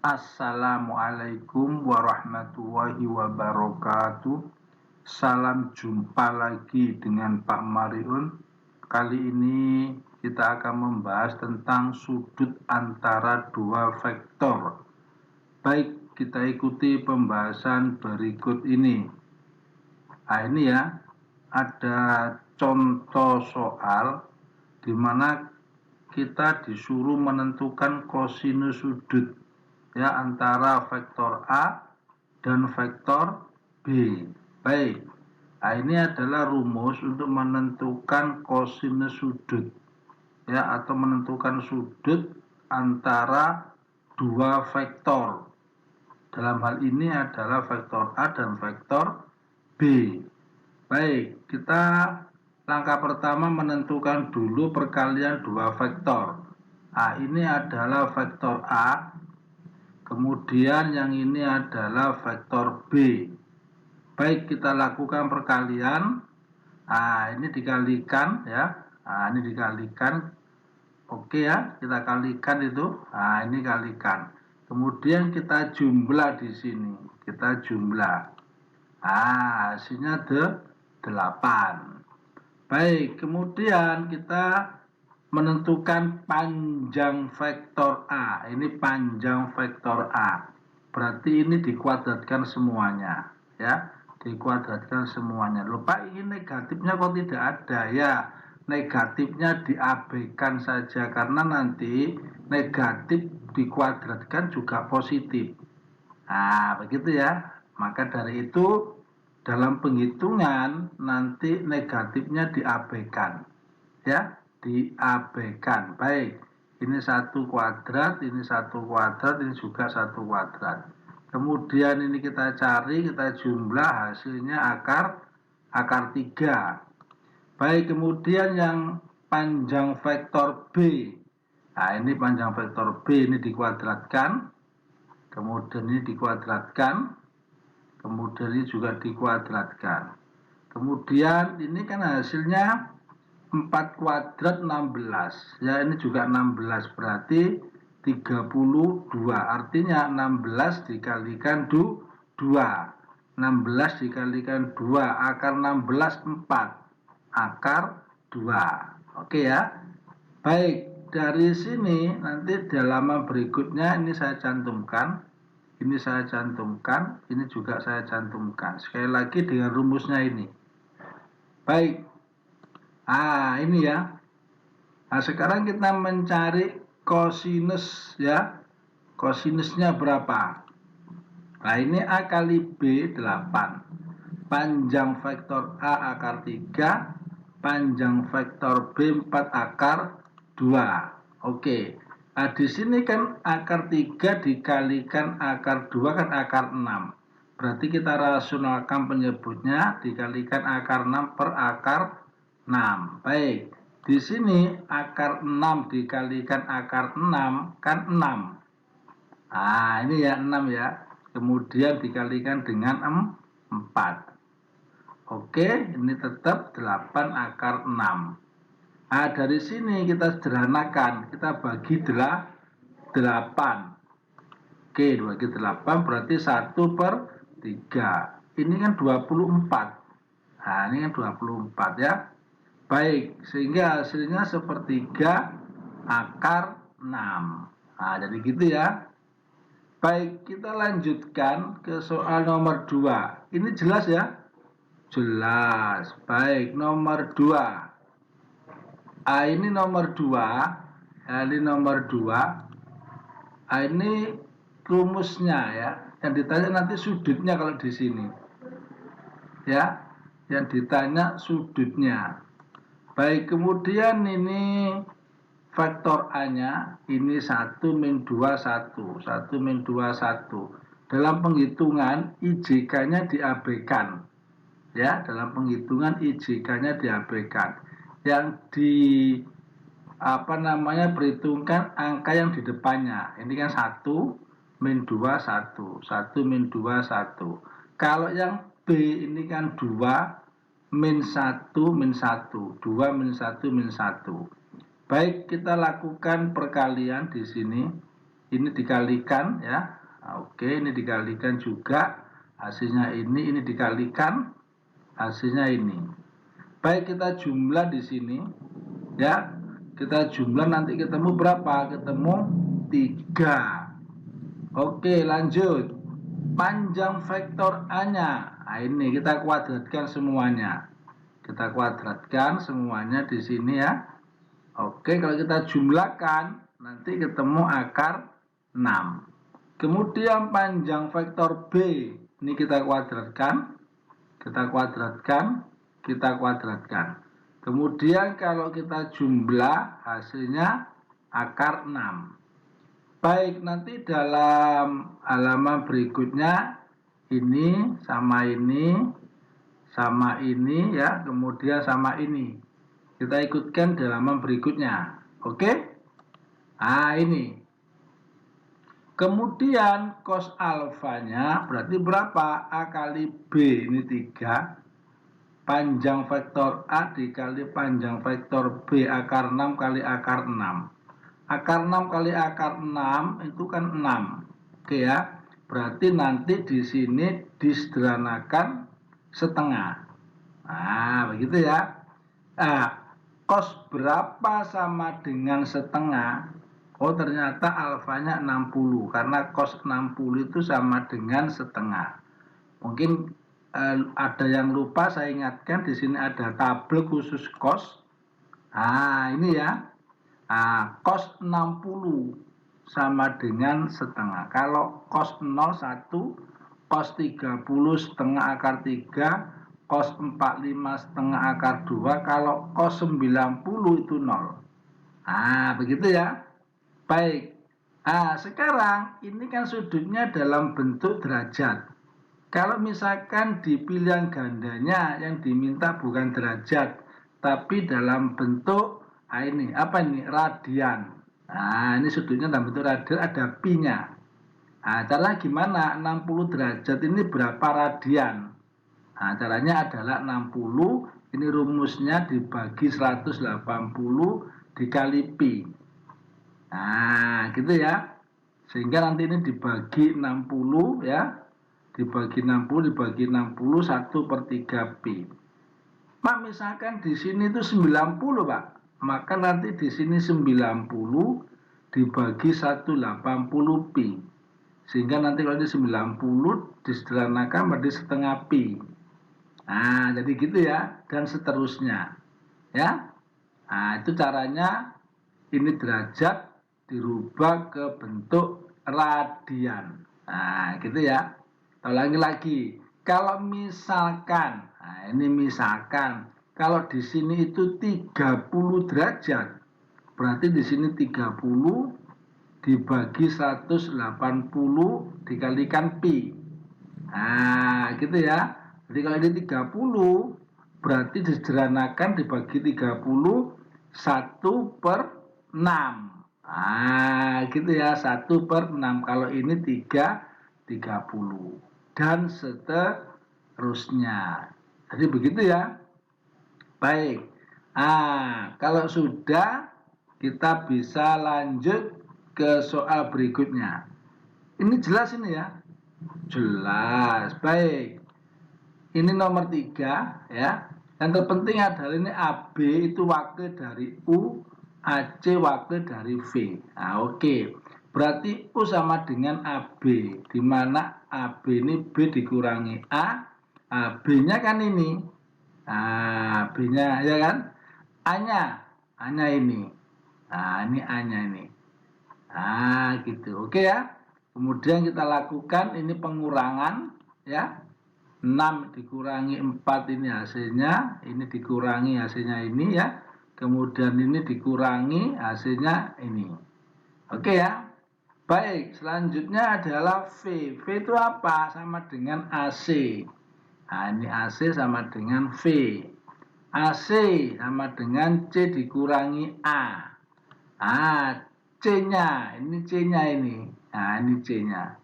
Assalamualaikum warahmatullahi wabarakatuh. Salam jumpa lagi dengan Pak Mariun. Kali ini kita akan membahas tentang sudut antara dua vektor. Baik, kita ikuti pembahasan berikut ini. Nah, ini ya, ada contoh soal di mana kita disuruh menentukan kosinus sudut ya antara vektor A dan vektor B. Baik. Nah, ini adalah rumus untuk menentukan kosinus sudut ya atau menentukan sudut antara dua vektor. Dalam hal ini adalah vektor A dan vektor B. Baik, kita langkah pertama menentukan dulu perkalian dua vektor. Nah, ini adalah vektor A. Kemudian yang ini adalah vektor B. Baik, kita lakukan perkalian. Nah, ini dikalikan ya. Nah, ini dikalikan. Oke ya, kita kalikan itu. Nah, ini kalikan. Kemudian kita jumlah di sini. Kita jumlah. Nah, hasilnya 8. Baik, kemudian kita menentukan panjang vektor A. Ini panjang vektor A. Berarti ini dikuadratkan semuanya, ya. Dikuadratkan semuanya. Lupa ini negatifnya kok tidak ada ya. Negatifnya diabaikan saja karena nanti negatif dikuadratkan juga positif. Nah, begitu ya. Maka dari itu dalam penghitungan nanti negatifnya diabaikan. Ya, diabaikan. Baik, ini 1 kuadrat, ini 1 kuadrat, ini juga 1 kuadrat. Kemudian ini kita cari, kita jumlah, hasilnya akar 3. Baik, kemudian yang panjang vektor B. Nah, ini panjang vektor B ini dikuadratkan. Kemudian ini dikuadratkan. Kemudian ini juga dikuadratkan. Kemudian ini kan hasilnya 4 kuadrat 16 ya, ini juga 16 berarti 32. Artinya 16 dikalikan 2, 16 dikalikan 2, akar 16 4, akar 2. Oke ya. Baik, dari sini nanti di halaman berikutnya ini saya cantumkan. Ini saya cantumkan, ini juga saya cantumkan. Sekali lagi dengan rumusnya ini. Baik. Ini ya. Nah, sekarang kita mencari kosinus ya. Kosinusnya berapa? Nah, ini A kali B 8. Panjang vektor A akar 3, panjang vektor B 4 akar 2. Oke. Nah, di sini kan akar 3 dikalikan akar 2 kan akar 6. Berarti kita rasionalkan penyebutnya dikalikan akar 6 per akar 6. Baik, di sini akar 6 dikalikan akar 6 kan 6. Nah, ini ya 6 ya. Kemudian dikalikan dengan 4. Oke, ini tetap 8 akar 6. Nah, dari sini kita sederhanakan. Kita bagi 8. Oke, bagi 8 berarti 1 per 3. Ini kan 24. Nah, ini kan 24 ya. Baik, sehingga hasilnya sepertiga akar 6. Nah, jadi gitu ya. Baik, kita lanjutkan ke soal nomor 2. Ini jelas ya? Jelas. Baik, nomor 2. Ini nomor 2. Ini nomor 2. Ini rumusnya ya. Yang ditanya nanti sudutnya kalau di sini. Ya, yang ditanya sudutnya. Baik, kemudian ini vektor A-nya ini 1 min 2 1, 1 min 2 1. Dalam penghitungan IJK-nya diabaikan. Ya, dalam penghitungan IJK-nya diabaikan. Yang perhitungkan angka yang di depannya. Ini kan 1 min 2 1, 1 min 2 1. Kalau yang B ini kan 2 min 1 min 1, 2 min 1 min 1. Baik, kita lakukan perkalian di sini. ini dikalikan ya. Oke, ini dikalikan juga, hasilnya ini dikalikan, hasilnya ini. Baik, kita jumlah di sini ya. Kita jumlah nanti ketemu berapa? Ketemu 3. Oke, lanjut. Panjang vektor A-nya. Nah, ini kita kuadratkan semuanya. Kita kuadratkan semuanya di sini ya. Oke, kalau kita jumlahkan nanti ketemu akar 6. Kemudian panjang vektor B ini kita kuadratkan. Kita kuadratkan, kita kuadratkan. Kemudian kalau kita jumlah hasilnya akar 6. Baik, nanti dalam halaman berikutnya ini sama ini ya, kemudian sama ini. Kita ikutkan di halaman berikutnya. Oke? Nah, ini. Kemudian cos alfanya berarti berapa? A kali B ini 3. Panjang vektor A dikali panjang vektor B akar 6 kali akar 6. Akar 6 kali akar 6 itu kan 6. Oke ya. Berarti nanti di sini disederhanakan setengah. Nah, begitu ya. Nah, cos berapa sama dengan setengah? Oh, ternyata alfanya 60 karena cos 60 itu sama dengan setengah. Mungkin ada yang lupa, saya ingatkan di sini ada tabel khusus cos. Nah, ini ya. Nah, cos 60 sama dengan setengah. Kalau cos 0 1, cos 30 setengah akar 3, cos 45 setengah akar 2, kalau cos 90 itu 0. Nah, begitu ya. Baik. Nah, sekarang ini kan sudutnya dalam bentuk derajat. Kalau misalkan di pilihan gandanya yang diminta bukan derajat, tapi dalam bentuk ini apa ini? Radian. Nah, ini sudutnya dalam bentuk radian, ada pi-nya. Nah, caranya gimana? 60 derajat ini berapa radian? Nah, caranya adalah 60, ini rumusnya dibagi 180 dikali pi. Nah, gitu ya. Sehingga nanti ini dibagi 60 ya. Dibagi 60, dibagi 60, 1/3 pi. Pak, misalkan di sini itu 90, Pak. Maka nanti di sini 90 dibagi 180 pi. Sehingga nanti kalau ini 90 disederhanakan menjadi setengah pi. Nah, jadi gitu ya. Dan seterusnya. Ya. Nah, itu caranya. Ini derajat dirubah ke bentuk radian. Nah, gitu ya. Ulangi lagi. Kalau misalkan, nah ini misalkan, kalau di sini itu 30 derajat, berarti di sini 30 dibagi 180 dikalikan pi. Nah, gitu ya. Jadi kalau ini 30, berarti disederhanakan dibagi 30, 1/6. Nah, gitu ya, 1/6. Kalau ini 30. Dan seterusnya. Jadi begitu ya. Baik. Nah, kalau sudah, kita bisa lanjut ke soal berikutnya. Ini jelas ini ya. Jelas. Baik. Ini nomor 3 ya. Yang terpenting adalah ini AB itu wakil dari U, AC wakil dari V. Nah, oke. Berarti U sama dengan AB, di mana AB ini B dikurangi A, B-nya kan ini. Nah, B-nya ya kan? A-nya ini. Nah, ini A-nya ini. Nah, gitu. Oke ya. Kemudian kita lakukan ini pengurangan ya. 6 dikurangi 4 ini hasilnya, ini dikurangi hasilnya ini ya. Kemudian ini dikurangi hasilnya ini. Oke ya. Baik, selanjutnya adalah V. V itu apa? Sama dengan AC. Nah, ini AC sama dengan V. AC sama dengan C dikurangi A. Ah, C-nya, ini C-nya ini. Nah, ini C-nya.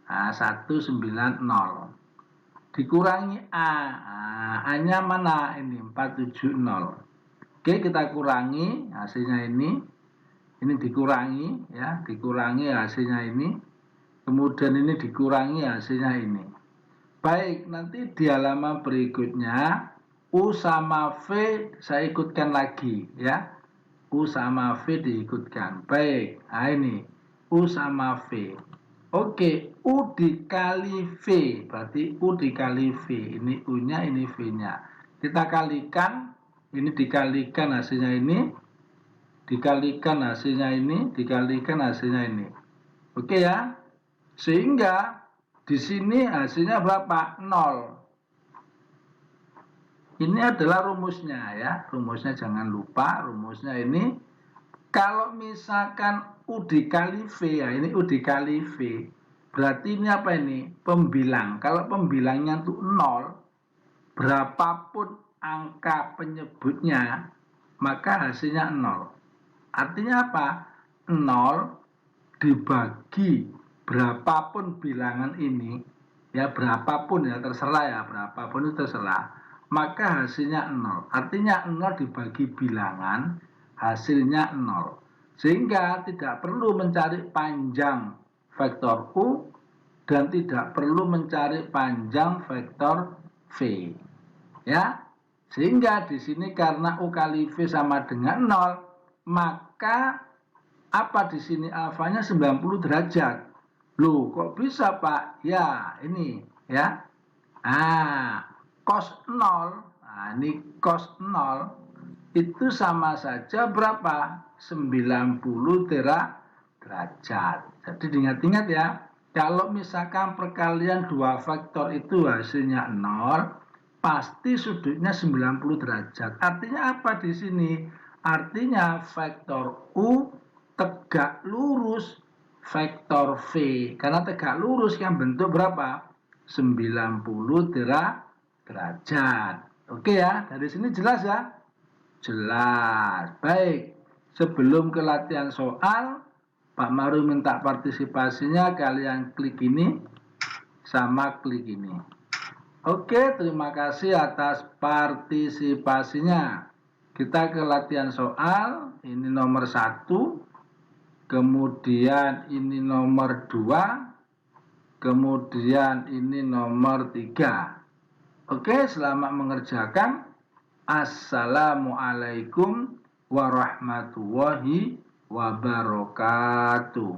Nah, 190. Dikurangi A. Nah, A-nya mana? Ini 470. Oke, kita kurangi hasilnya ini. ini dikurangi ya, dikurangi hasilnya ini, kemudian ini dikurangi hasilnya ini. Baik, nanti di halaman berikutnya U sama V saya ikutkan lagi ya. U sama V diikutkan. Baik, nah ini U sama V. Oke, U dikali V, berarti U dikali V. Ini U-nya, ini V-nya. Kita kalikan, ini dikalikan hasilnya ini, dikalikan hasilnya ini, dikalikan hasilnya ini. Oke ya, sehingga di sini hasilnya berapa? 0. Ini adalah rumusnya ya, rumusnya jangan lupa, rumusnya ini kalau misalkan U dikali V, ya ini U dikali V, berarti ini apa ini? Pembilang. Kalau pembilangnya itu 0, berapapun angka penyebutnya, maka hasilnya 0. Artinya apa? 0 dibagi berapapun bilangan ini, ya berapapun ya terserah ya, berapapun itu terserah, maka hasilnya 0. Artinya 0 dibagi bilangan, hasilnya 0. Sehingga tidak perlu mencari panjang vektor U dan tidak perlu mencari panjang vektor V. Ya. Sehingga di sini karena U kali V sama dengan 0, maka apa di sini alfanya 90 derajat. Loh, kok bisa, Pak? Ya, ini ya. Nah, cos 0. Nah, ini cos 0 itu sama saja berapa? 90 derajat. Jadi diingat-ingat ya. Kalau misalkan perkalian dua vektor itu hasilnya 0, pasti sudutnya 90 derajat. Artinya apa di sini? Artinya vektor U tegak lurus vektor V. Karena tegak lurus kan bentuk berapa? 90 derajat. Oke ya, dari sini jelas ya? Jelas. Baik, sebelum ke latihan soal, Pak Maru minta partisipasinya, kalian klik ini sama klik ini. Oke, terima kasih atas partisipasinya. Kita ke latihan soal, ini nomor 1, kemudian ini nomor 2, kemudian ini nomor 3. Oke, selamat mengerjakan. Assalamualaikum warahmatullahi wabarakatuh.